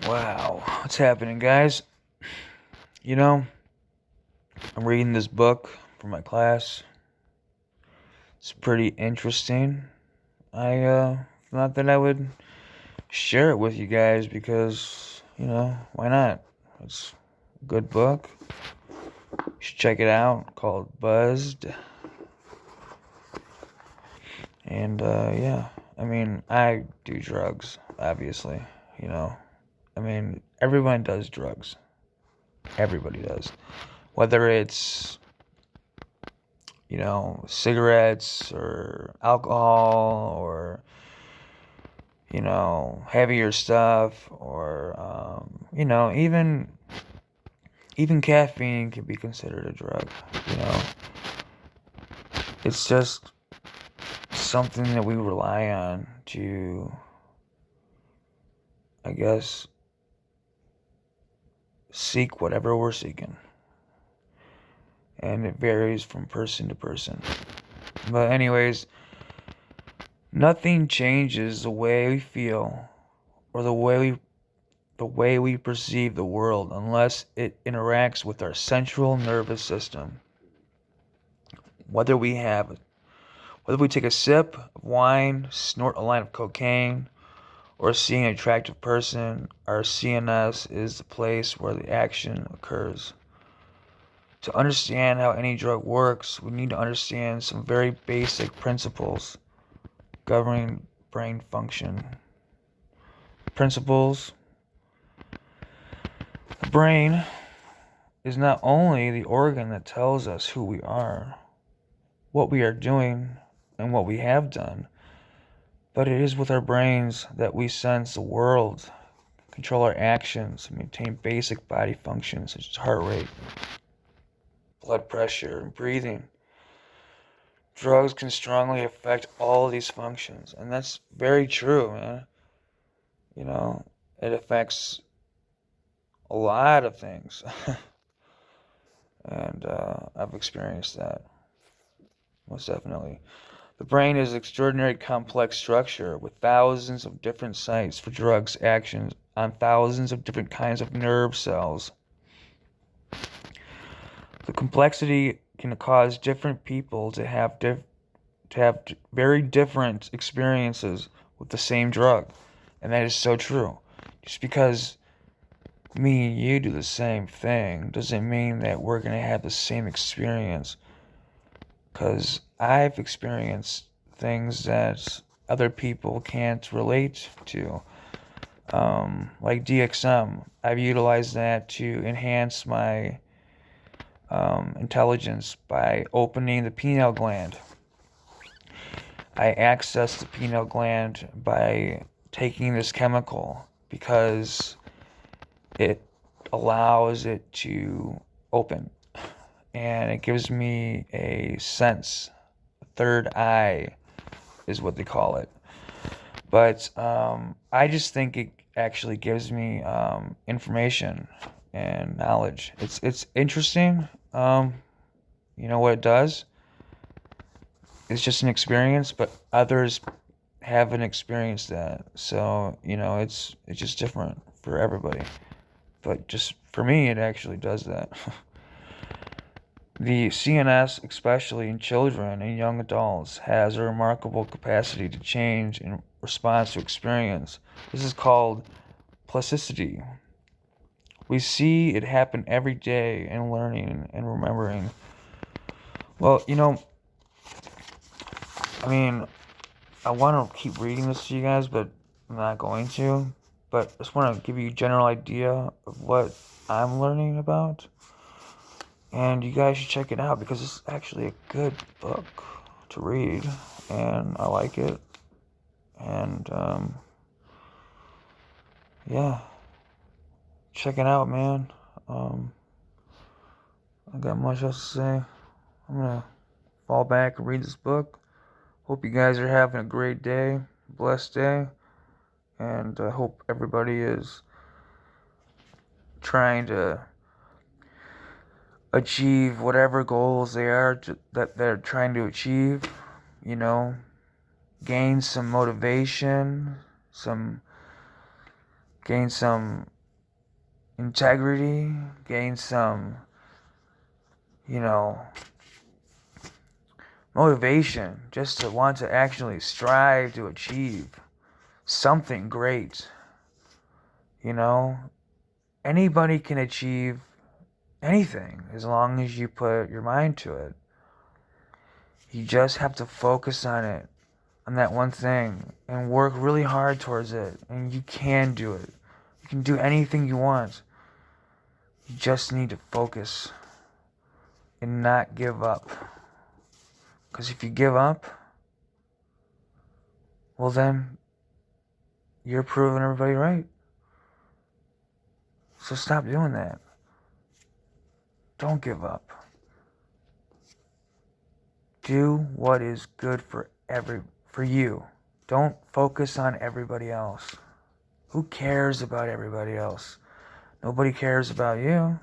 Wow, what's happening, guys? You know, I'm reading this book for my class. It's pretty interesting. I thought that I would share it with you guys because, why not? It's a good book. You should check it out, called Buzzed. And, yeah, I do drugs, obviously, you know. Everyone does drugs. Everybody does. Whether it's cigarettes or alcohol or, heavier stuff or, even caffeine can be considered a drug, you know. It's just something that we rely on to, I guess, seek whatever we're seeking. And it varies from person to person. But anyways, nothing changes the way we feel or the way we perceive the world unless it interacts with our central nervous system. Whether we take a sip of wine, snort a line of cocaine, or see an attractive person, our CNS is the place where the action occurs. To understand how any drug works, we need to understand some very basic principles governing brain function. Principles. The brain is not only the organ that tells us who we are, what we are doing, and what we have done, but it is with our brains that we sense the world, control our actions, and maintain basic body functions such as heart rate, blood pressure, and breathing. Drugs can strongly affect all of these functions, and that's very true, man. It affects a lot of things, and I've experienced that, most definitely. The brain is an extraordinary complex structure with thousands of different sites for drugs actions on thousands of different kinds of nerve cells. The complexity can cause different people to have very different experiences with the same drug, and that is so true. Just because me and you do the same thing doesn't mean that we're gonna have the same experience. Because I've experienced things that other people can't relate to. Like DXM, I've utilized that to enhance my intelligence by opening the pineal gland. I access the pineal gland by taking this chemical because it allows it to open, and it gives me a sense. Third eye is what they call it. But I just think it actually gives me information and knowledge. It's interesting. You know what it does? It's just an experience, but others haven't experienced that. So it's just different for everybody. But just for me, it actually does that. The CNS, especially in children and young adults, has a remarkable capacity to change in response to experience. This is called plasticity. We see it happen every day in learning and remembering. Well, I mean, I want to keep reading this to you guys, but I'm not going to. But I just want to give you a general idea of what I'm learning about. And you guys should check it out because it's actually a good book to read. And I like it. And, yeah. Check it out, man. I got much else to say. I'm going to fall back and read this book. Hope you guys are having a great day, blessed day, and I hope everybody is trying to achieve whatever goals they are that they're trying to achieve. Gain some motivation, gain some integrity, gain some, you know, motivation just to want to actually strive to achieve something great. You know, anybody can achieve anything as long as you put your mind to it. You just have to focus on it, on that one thing, and work really hard towards it. And you can do it. You can do anything you want. You just need to focus and not give up. Because if you give up, well then, you're proving everybody right. So stop doing that. Don't give up. Do what is good for you. Don't focus on everybody else. Who cares about everybody else? Nobody cares about you.